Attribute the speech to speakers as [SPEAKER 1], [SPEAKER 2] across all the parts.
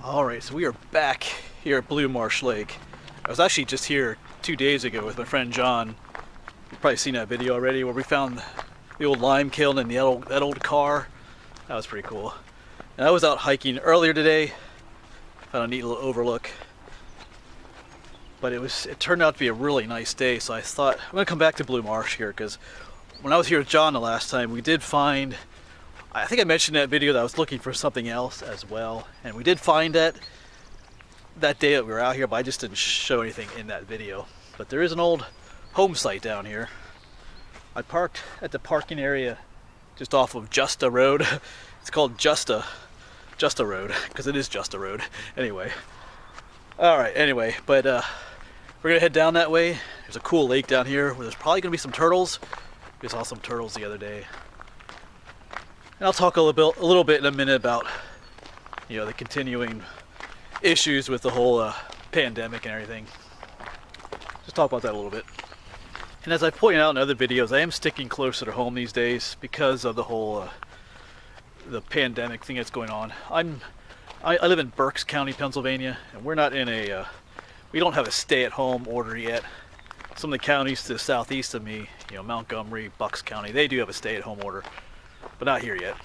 [SPEAKER 1] Alright, so we are back here at Blue Marsh Lake. I was actually just here 2 days ago with my friend John. You've probably seen that video already where we found the old lime kiln and that old car. That was pretty cool. And I was out hiking earlier today. Found a neat little overlook. But it turned out to be a really nice day, so I thought I'm going to come back to Blue Marsh here because when I was here with John the last time, we did find, I think I mentioned in that video that I was looking for something else as well, and we did find that day that we were out here, but I just didn't show anything in that video. But there is an old home site down here. I parked at the parking area just off of Justa Road. It's called Justa Road because it is just a road. Anyway, but we're gonna head down that way. There's a cool lake down here where there's probably gonna be some turtles. We saw some turtles the other day. And I'll talk a little bit in a minute about, the continuing issues with the whole pandemic and everything. Just talk about that a little bit. And as I pointed out in other videos, I am sticking closer to home these days because of the whole the pandemic thing that's going on. I live in Berks County, Pennsylvania, and we're not in we don't have a stay-at-home order yet. Some of the counties to the southeast of me, Montgomery, Bucks County, they do have a stay-at-home order, but not here yet.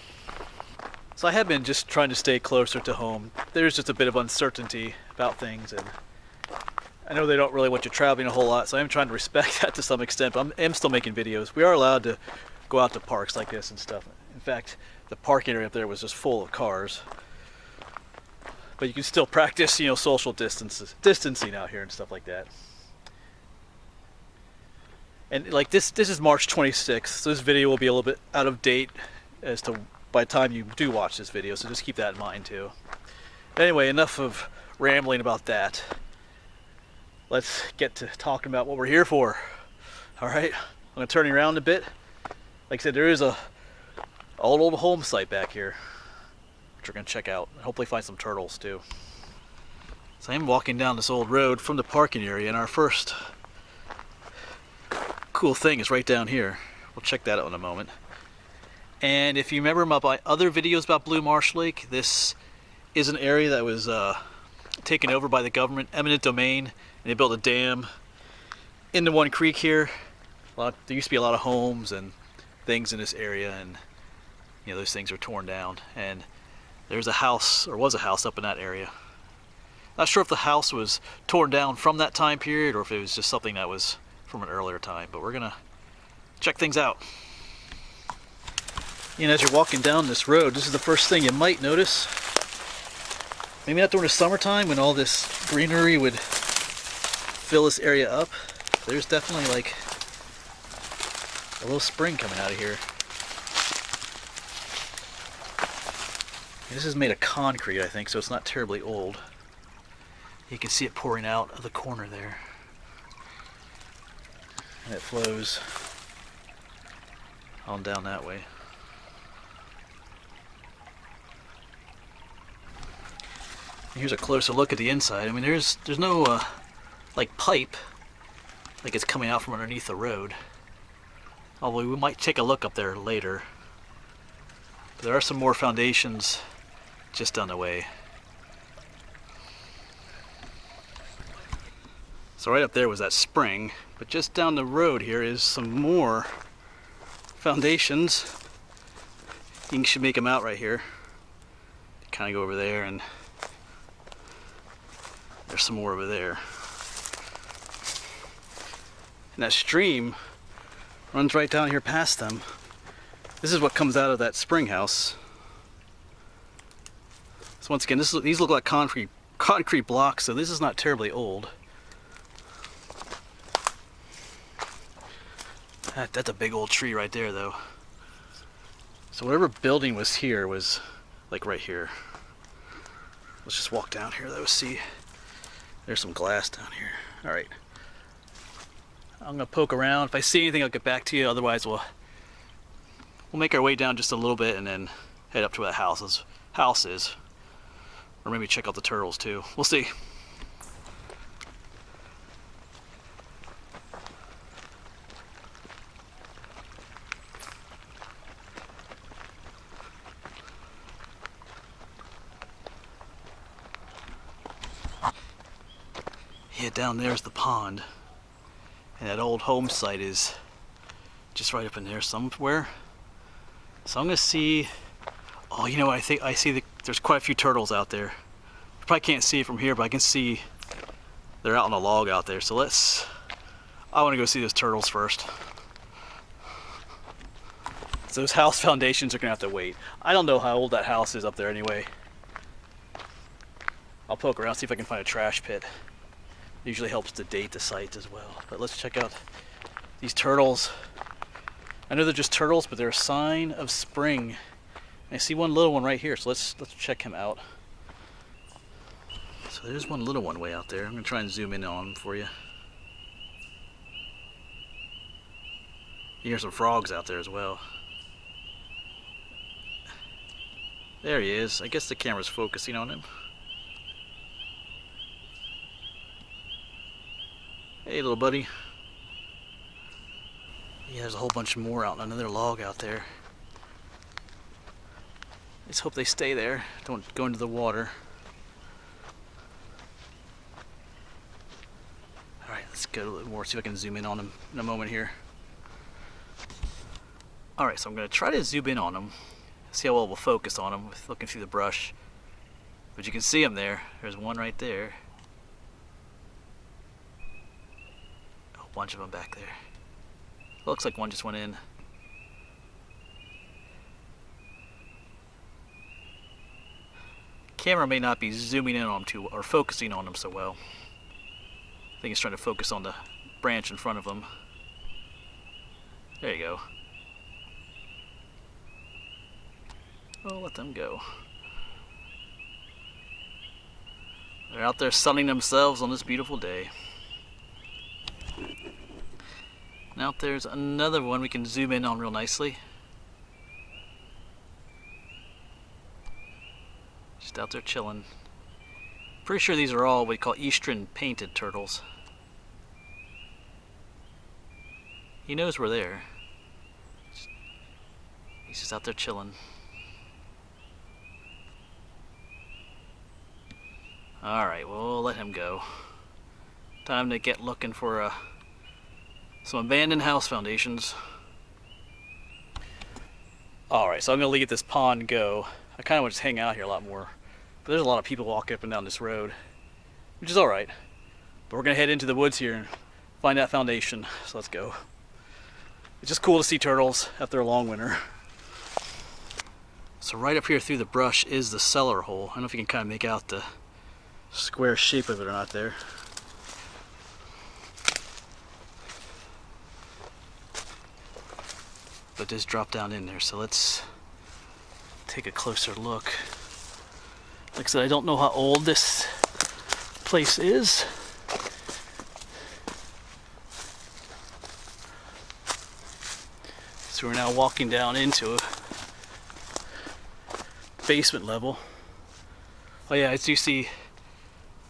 [SPEAKER 1] So I have been just trying to stay closer to home. There's just a bit of uncertainty about things, and I know they don't really want you traveling a whole lot, so I am trying to respect that to some extent, but I am still making videos. We are allowed to go out to parks like this and stuff. In fact, the parking area up there was just full of cars. But you can still practice, social distancing out here and stuff like that. And like this is March 26th, so this video will be a little bit out of date as to by the time you do watch this video, so just keep that in mind too. Anyway, enough of rambling about that. Let's get to talking about what we're here for. Alright, I'm going to turn you around a bit. Like I said, there is a old home site back here, which we're going to check out and hopefully find some turtles too. So I'm walking down this old road from the parking area, and our first cool thing is right down here. We'll check that out in a moment. And if you remember my other videos about Blue Marsh Lake, this is an area that was taken over by the government, eminent domain, and they built a dam into one creek here. There used to be a lot of homes and things in this area, and those things are torn down. And there's a house, or was a house, up in that area. Not sure if the house was torn down from that time period or if it was just something that was from an earlier time, but we're gonna check things out. As you're walking down this road, this is the first thing you might notice. Maybe not during the summertime when all this greenery would fill this area up. There's definitely like a little spring coming out of here. This is made of concrete, I think, so it's not terribly old. You can see it pouring out of the corner there. And it flows on down that way. Here's a closer look at the inside. I mean, there's no like pipe like it's coming out from underneath the road. Although we might take a look up there later. But there are some more foundations just down the way. So right up there was that spring, but just down the road here is some more foundations. You should make them out right here. Kind of go over there, and there's some more over there. And that stream runs right down here past them. This is what comes out of that spring house. So once again, these look like concrete blocks, so this is not terribly old. That's a big old tree right there, though. So whatever building was here was like right here. Let's just walk down here though. See, there's some glass down here. All right. I'm gonna poke around. If I see anything, I'll get back to you. Otherwise, we'll make our way down just a little bit and then head up to where the house is. Or maybe check out the turtles too. We'll see. Yeah, down there's the pond. And that old home site is just right up in there somewhere. So I'm gonna see, oh, you know what, I think I see there's quite a few turtles out there. You probably can't see it from here, but I can see they're out on a log out there. So I wanna go see those turtles first. So those house foundations are gonna have to wait. I don't know how old that house is up there anyway. I'll poke around, see if I can find a trash pit. It usually helps to date the site as well. But let's check out these turtles. I know they're just turtles, but they're a sign of spring. I see one little one right here, so let's check him out. So there's one little one way out there. I'm gonna try and zoom in on him for you. You hear some frogs out there as well. There he is. I guess the camera's focusing on him. Hey, little buddy. Yeah, there's a whole bunch more out on another log out there. Let's hope they stay there. Don't go into the water. Alright, let's go a little more, see if I can zoom in on them in a moment here. Alright, so I'm going to try to zoom in on them. See how well we'll focus on them with looking through the brush. But you can see them there. There's one right there. A whole bunch of them back there. Looks like one just went in. Camera may not be zooming in on them too, or focusing on them so well. I think it's trying to focus on the branch in front of them. There you go. Oh, let them go. They're out there sunning themselves on this beautiful day. And out there's another one we can zoom in on real nicely. Just out there chilling. Pretty sure these are all what we call eastern painted turtles. He knows we're there. He's just out there chilling. Alright, well, we'll let him go. Time to get looking for some abandoned house foundations. Alright, so I'm going to let this pond go. I kind of want to just hang out here a lot more. But there's a lot of people walking up and down this road, which is alright. But we're going to head into the woods here and find that foundation. So let's go. It's just cool to see turtles after a long winter. So right up here through the brush is the cellar hole. I don't know if you can kind of make out the square shape of it or not there. But just drop down in there, so let's take a closer look. Like I said, I don't know how old this place is. So we're now walking down into a basement level. Oh yeah, I do see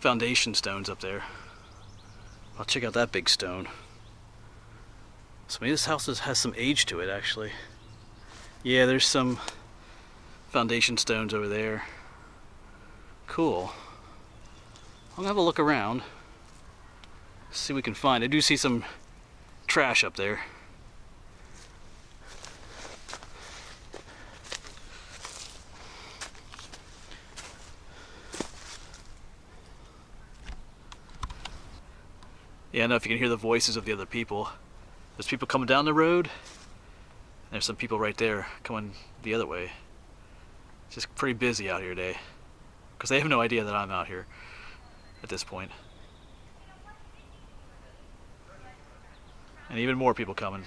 [SPEAKER 1] foundation stones up there. I'll check out that big stone. So maybe this house has some age to it, actually. Yeah, there's some foundation stones over there. Cool. I'm gonna have a look around, see what we can find. I do see some trash up there. Yeah, I don't know if you can hear the voices of the other people. There's people coming down the road. And there's some people right there coming the other way. It's just pretty busy out here today. Because they have no idea that I'm out here at this point. And even more people coming.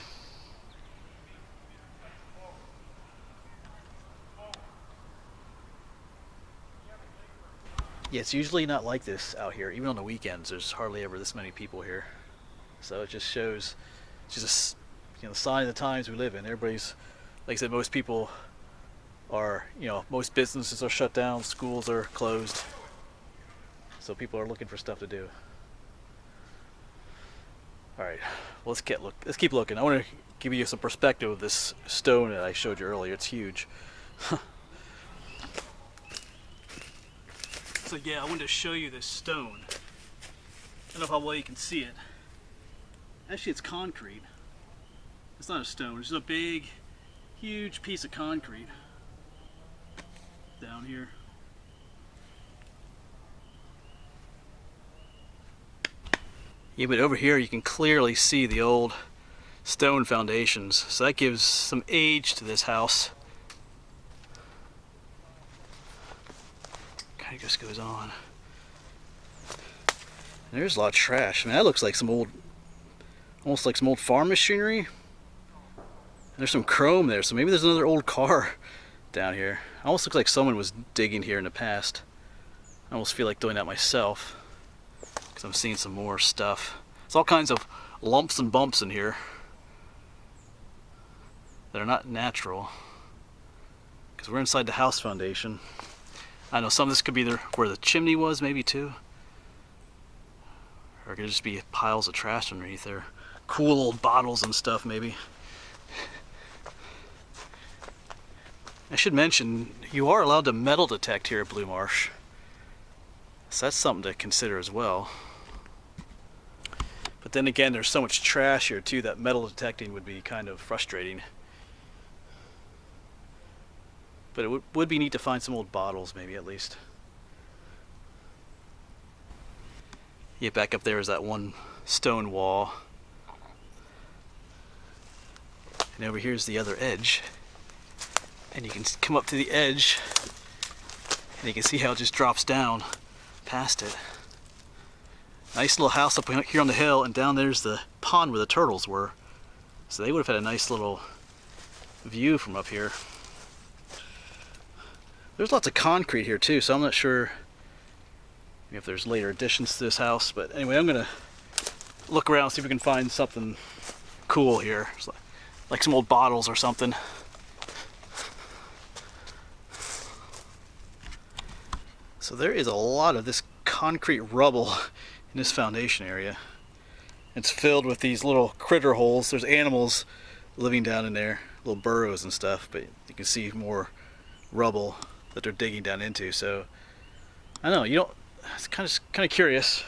[SPEAKER 1] Yeah, it's usually not like this out here. Even on the weekends, there's hardly ever this many people here. So it just shows, it's just a, the sign of the times we live in. Everybody's, like I said, most people are, most businesses are shut down, schools are closed. So people are looking for stuff to do. All right, well, let's keep looking. I want to give you some perspective of this stone that I showed you earlier. It's huge. So yeah, I wanted to show you this stone. don't know how well you can see it. Actually, it's concrete. It's not a stone. It's just a big, huge piece of concrete down here. Yeah, but over here you can clearly see the old stone foundations. So that gives some age to this house. Kind of just goes on. And there's a lot of trash. I mean, that looks like some old, almost like some old farm machinery. And there's some chrome there, so maybe there's another old car down here. It almost looks like someone was digging here in the past. I almost feel like doing that myself, because I'm seeing some more stuff. There's all kinds of lumps and bumps in here that are not natural, because we're inside the house foundation. I know some of this could be where the chimney was, maybe too. Or it could just be piles of trash underneath there. Cool old bottles and stuff, maybe. I should mention, you are allowed to metal detect here at Blue Marsh. So that's something to consider as well. But then again, there's so much trash here too that metal detecting would be kind of frustrating. But it would be neat to find some old bottles, maybe at least. Yeah, back up there is that one stone wall. And over here's the other edge. And you can come up to the edge and you can see how it just drops down past it. Nice little house up here on the hill, and down there's the pond where the turtles were. So they would have had a nice little view from up here. There's lots of concrete here too, so I'm not sure if there's later additions to this house. But anyway, I'm gonna look around, see if we can find something cool here. Like some old bottles or something. So there is a lot of this concrete rubble in this foundation area. It's filled with these little critter holes. There's animals living down in there, little burrows and stuff, but you can see more rubble that they're digging down into. So I don't know, it's kind of curious.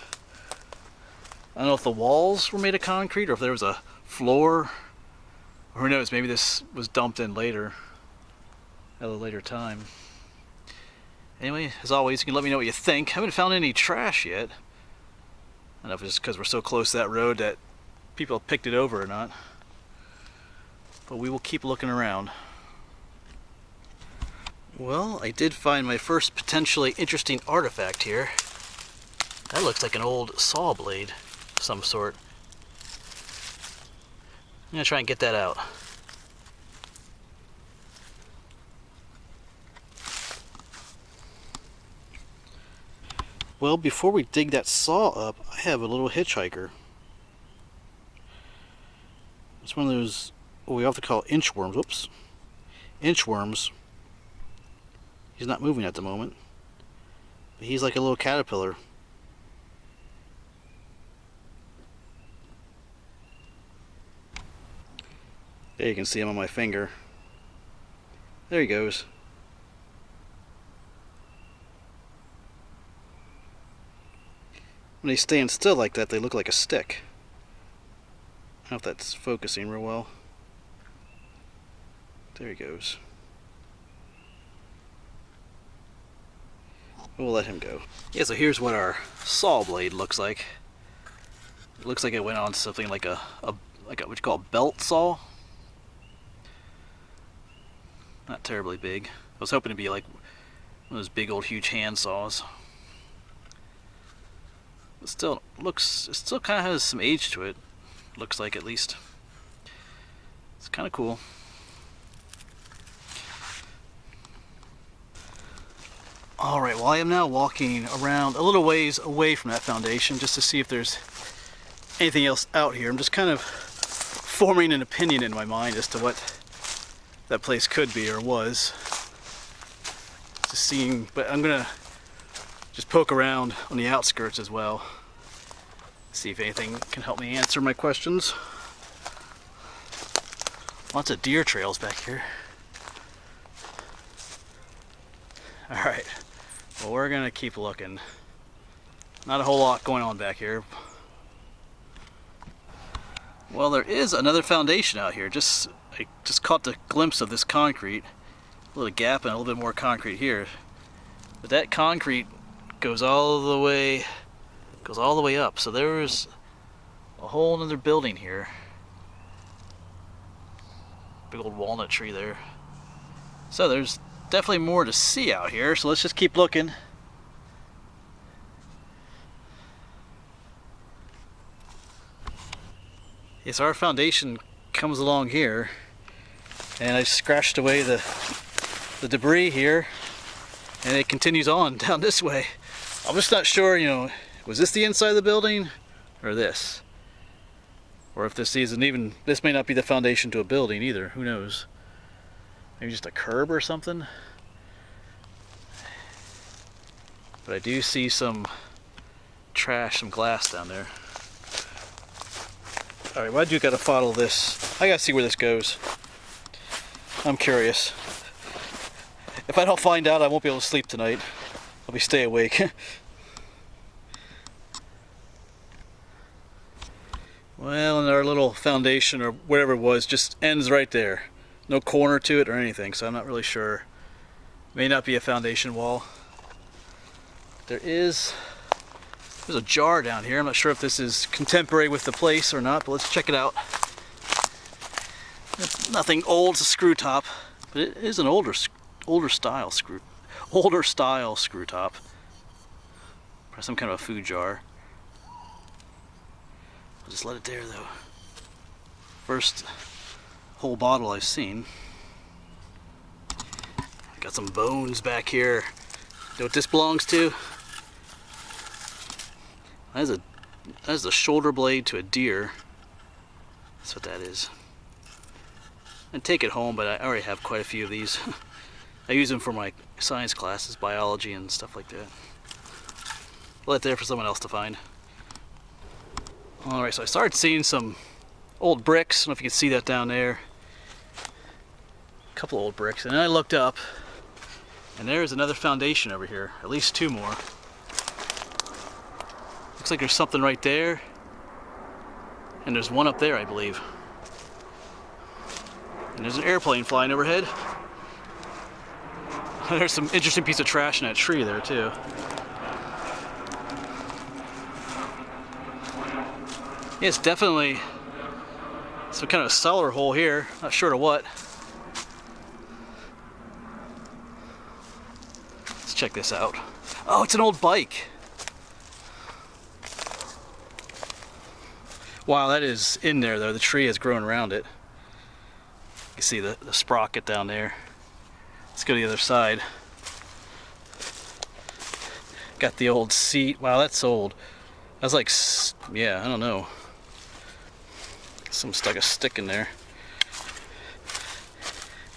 [SPEAKER 1] I don't know if the walls were made of concrete or if there was a floor, or who knows, maybe this was dumped in later, at a later time. Anyway, as always, you can let me know what you think. I haven't found any trash yet. I don't know if it's just because we're so close to that road that people have picked it over or not. But we will keep looking around. Well, I did find my first potentially interesting artifact here. That looks like an old saw blade of some sort. I'm gonna try and get that out. Well, before we dig that saw up, I have a little hitchhiker. It's one of those, what we often call inchworms. Whoops. Inchworms. He's not moving at the moment. But he's like a little caterpillar. There you can see him on my finger. There he goes. When they stand still like that, they look like a stick. I don't know if that's focusing real well. There he goes. We'll let him go. Yeah, so here's what our saw blade looks like. It looks like it went on something like a what you call a belt saw. Not terribly big. I was hoping to be like one of those big old huge hand saws. It still kind of has some age to it. Looks like, at least. It's kind of cool. Alright, well, I am now walking around a little ways away from that foundation just to see if there's anything else out here. I'm just kind of forming an opinion in my mind as to what that place could be or was. Just seeing, but I'm gonna just poke around on the outskirts as well. See if anything can help me answer my questions. Lots of deer trails back here. Alright, well, we're gonna keep looking. Not a whole lot going on back here. Well, there is another foundation out here. I just caught the glimpse of this concrete. A little gap and a little bit more concrete here. But that concrete goes all the way up. So there's a whole other building here. Big old walnut tree there. So there's definitely more to see out here. So let's just keep looking. Yes, our foundation comes along here, and I scratched away the debris here, and it continues on down this way. I'm just not sure, you know, was this the inside of the building or this? Or if this isn't even, this may not be the foundation to a building either, who knows? Maybe just a curb or something? But I do see some trash, some glass down there. Alright, well, I do gotta follow this. I gotta see where this goes. I'm curious. If I don't find out, I won't be able to sleep tonight. I'll be stay awake. Well, and our little foundation or whatever it was just ends right there. No corner to it or anything, so I'm not really sure. May not be a foundation wall. There's a jar down here. I'm not sure if this is contemporary with the place or not, but let's check it out. It's nothing old, it's a screw top, but it is an older style screw top. Probably some kind of a food jar. I'll just let it there though. First whole bottle I've seen. Got some bones back here. Know what this belongs to? That is the shoulder blade to a deer. That's what that is. And take it home, but I already have quite a few of these. I use them for my science classes, biology and stuff like that. I'll let it there for someone else to find. Alright, so I started seeing some old bricks. I don't know if you can see that down there. A couple old bricks. And then I looked up, and there's another foundation over here. At least two more. Looks like there's something right there. And there's one up there, I believe. And there's an airplane flying overhead. There's some interesting piece of trash in that tree there, too. Yeah, it's definitely some kind of cellar hole here. Not sure to what. Let's check this out. Oh, it's an old bike. Wow, that is in there though. The tree has grown around it. You can see the sprocket down there. Let's go to the other side. Got the old seat. Wow, that's old. That's like, yeah, I don't know. Some stuck a stick in there.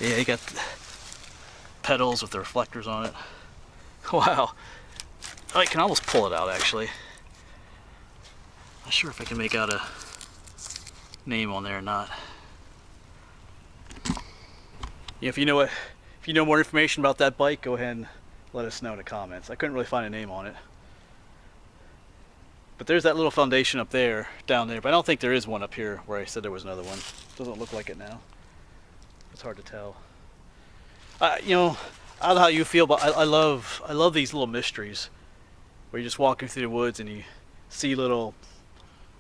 [SPEAKER 1] Yeah, you got the pedals with the reflectors on it. Wow. I can almost pull it out actually. Not sure if I can make out a name on there or not. Yeah, if you know more information about that bike, go ahead and let us know in the comments. I couldn't really find a name on it. But there's that little foundation up there, down there, but I don't think there is one up here where I said there was another one. Doesn't look like it now. It's hard to tell. You know, I don't know how you feel, but I love these little mysteries where you're just walking through the woods and you see little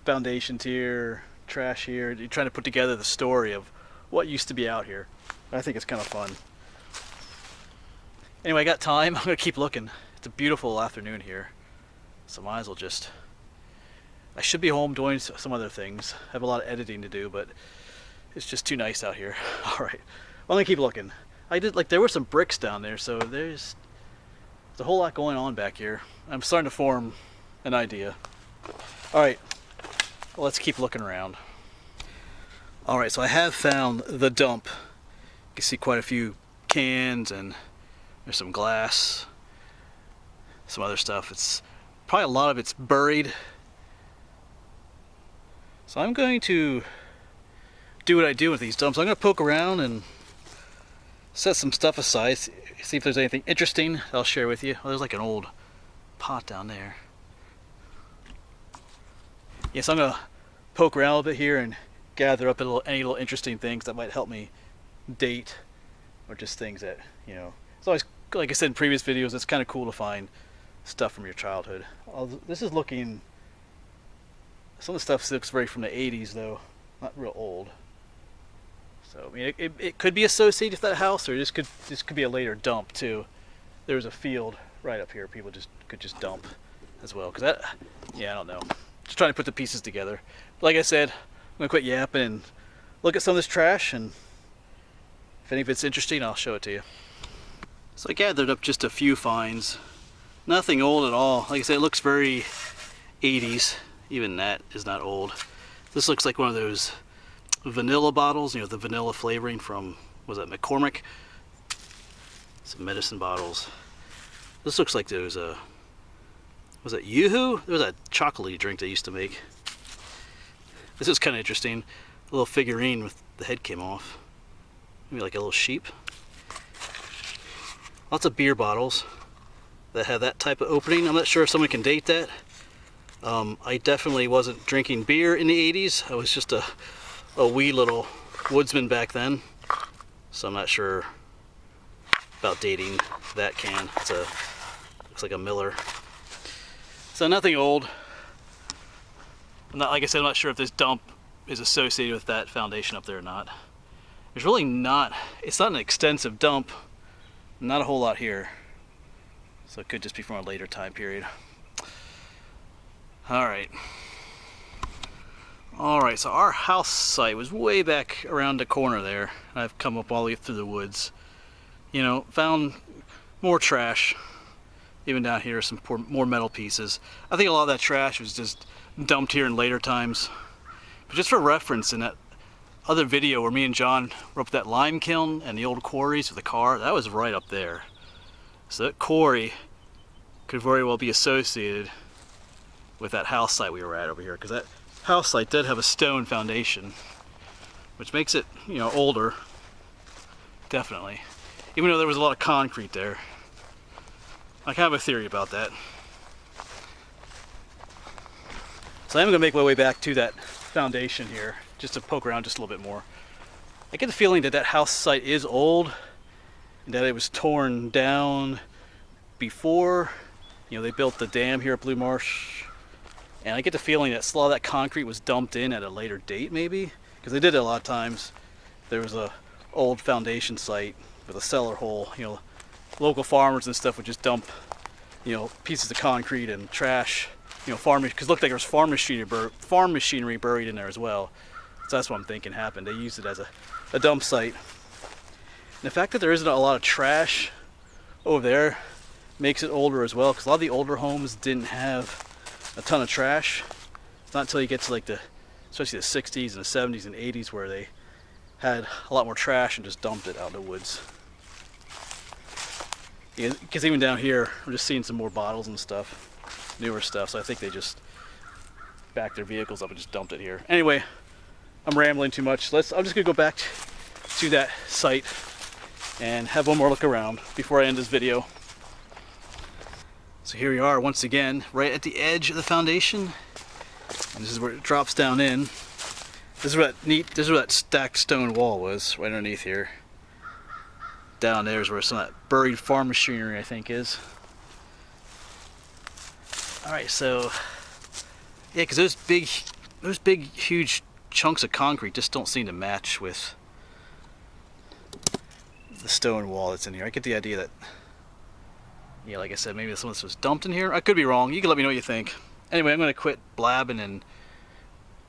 [SPEAKER 1] foundations here, trash here. You're trying to put together the story of what used to be out here. I think it's kind of fun. Anyway, I got time. I'm gonna keep looking. It's a beautiful afternoon here, so might as well just. I should be home doing some other things. I have a lot of editing to do, but it's just too nice out here. All right, well, I'm gonna keep looking. There were some bricks down there, so there's a whole lot going on back here. I'm starting to form an idea. All right, well, let's keep looking around. All right, so I have found the dump. You can see quite a few cans and there's some glass, some other stuff. It's probably a lot of it's buried. So I'm going to do what I do with these dumps. I'm going to poke around and set some stuff aside, see if there's anything interesting I'll share with you. Oh, there's like an old pot down there. Yes, I'm going to poke around a little bit here and gather up any little interesting things that might help me date, or just things that, it's always, like I said in previous videos, it's kind of cool to find stuff from your childhood. This is looking, some of the stuff looks very from the 80s though, not real old. So I mean, it could be associated with that house, or this could be a later dump too. There's a field right up here. People could just dump as well. Cause I don't know. Just trying to put the pieces together. Like I said, I'm gonna quit yapping and look at some of this trash, and if any of it's interesting, I'll show it to you. So I gathered up just a few finds. Nothing old at all. Like I said, it looks very 80s. Even that is not old. This looks like one of those vanilla bottles, the vanilla flavoring from, was that McCormick? Some medicine bottles. This looks like those, was that Yoo-hoo? There was that chocolatey drink they used to make. This is kind of interesting. A little figurine with the head came off. Maybe like a little sheep. Lots of beer bottles that have that type of opening. I'm not sure if someone can date that. I definitely wasn't drinking beer in the 80s. I was just a wee little woodsman back then. So I'm not sure about dating that can. Looks like a Miller. So nothing old. Like I said, I'm not sure if this dump is associated with that foundation up there or not. There's really not, it's not an extensive dump. Not a whole lot here. So it could just be from a later time period. Alright, so our house site was way back around the corner there. I've come up all the way through the woods. Found more trash. Even down here, some more metal pieces. I think a lot of that trash was just dumped here in later times. But just for reference, in that other video where me and John were up that lime kiln and the old quarries with the car, that was right up there. So that quarry could very well be associated with that house site we were at over here, because that house site did have a stone foundation, which makes it, older, definitely. Even though there was a lot of concrete there. I kind of have a theory about that. So I'm going to make my way back to that foundation here, just to poke around just a little bit more. I get the feeling that that house site is old, and that it was torn down before, they built the dam here at Blue Marsh. And I get the feeling that a lot of that concrete was dumped in at a later date, maybe, because they did it a lot of times. There was a old foundation site with a cellar hole. Local farmers and stuff would just dump, pieces of concrete and trash, because it looked like there was farm machinery buried in there as well. So that's what I'm thinking happened. They used it as a dump site. And the fact that there isn't a lot of trash over there makes it older as well, because a lot of the older homes didn't have a ton of trash. It's not until you get to especially the 60s and the 70s and 80s where they had a lot more trash and just dumped it out in the woods. Because even down here, we're just seeing some more bottles and stuff, newer stuff, so I think they just backed their vehicles up and just dumped it here. Anyway, I'm rambling too much. I'm just gonna go back to that site and have one more look around before I end this video. So here we are once again, right at the edge of the foundation. And this is where it drops down in. This is where that stacked stone wall was, right underneath here. Down there is where some of that buried farm machinery, I think, is. Alright, so yeah, because those big huge chunks of concrete just don't seem to match with the stone wall that's in here. I get the idea that, like I said, maybe some of this was dumped in here. I could be wrong. You can let me know what you think. Anyway, I'm going to quit blabbing and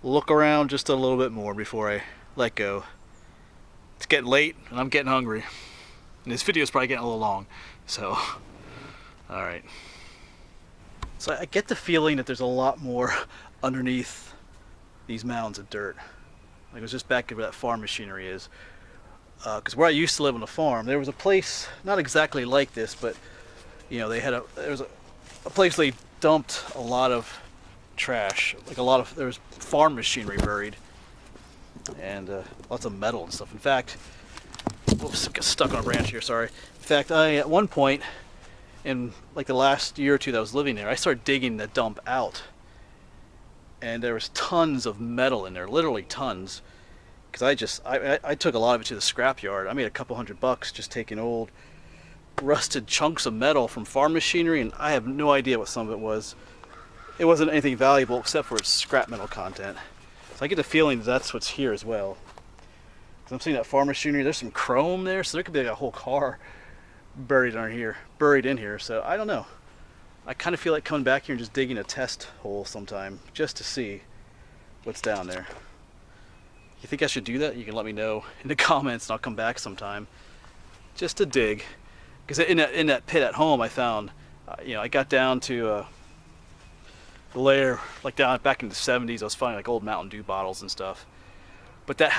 [SPEAKER 1] look around just a little bit more before I let go. It's getting late and I'm getting hungry. And this video is probably getting a little long. So, alright. So I get the feeling that there's a lot more underneath these mounds of dirt. Like it was just back where that farm machinery is. Because where I used to live on a farm, there was a place, not exactly like this, but there was a place they dumped a lot of trash. There was farm machinery buried. And lots of metal and stuff. In fact, whoops, got stuck on a branch here, sorry. In fact, at one point, in the last year or two that I was living there, I started digging the dump out. And there was tons of metal in there, literally tons. because I took a lot of it to the scrapyard. I made a couple $100 just taking old rusted chunks of metal from farm machinery, and I have no idea what some of it was. It wasn't anything valuable except for its scrap metal content. So I get the feeling that that's what's here as well. Because I'm seeing that farm machinery, there's some chrome there, so there could be like a whole car buried in here. So I don't know. I kind of feel like coming back here and just digging a test hole sometime just to see what's down there. You think I should do that? You can let me know in the comments, and I'll come back sometime just to dig. Because in that pit at home, I found, I got down to the layer, like down back in the 70s. I was finding like old Mountain Dew bottles and stuff. But that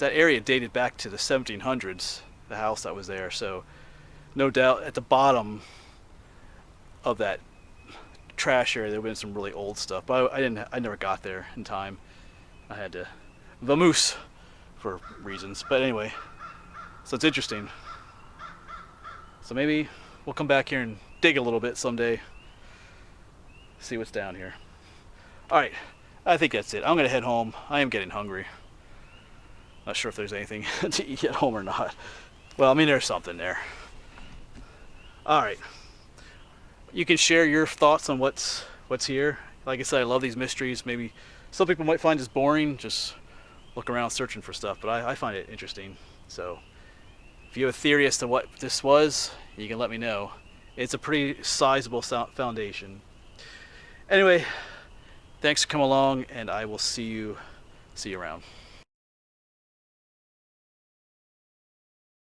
[SPEAKER 1] area dated back to the 1700s. The house that was there, so no doubt at the bottom of that trash area there would have been some really old stuff. But I never got there in time. I had to vamoose for reasons. But anyway, so it's interesting. So maybe we'll come back here and dig a little bit someday. See what's down here. Alright, I think that's it. I'm going to head home. I am getting hungry. Not sure if there's anything to eat at home or not. Well, I mean, there's something there. Alright. You can share your thoughts on what's here. Like I said, I love these mysteries. Maybe some people might find this boring, just look around searching for stuff, but I find it interesting. So if you have a theory as to what this was, you can let me know. It's a pretty sizable foundation. Anyway, thanks for coming along, and I will see you around.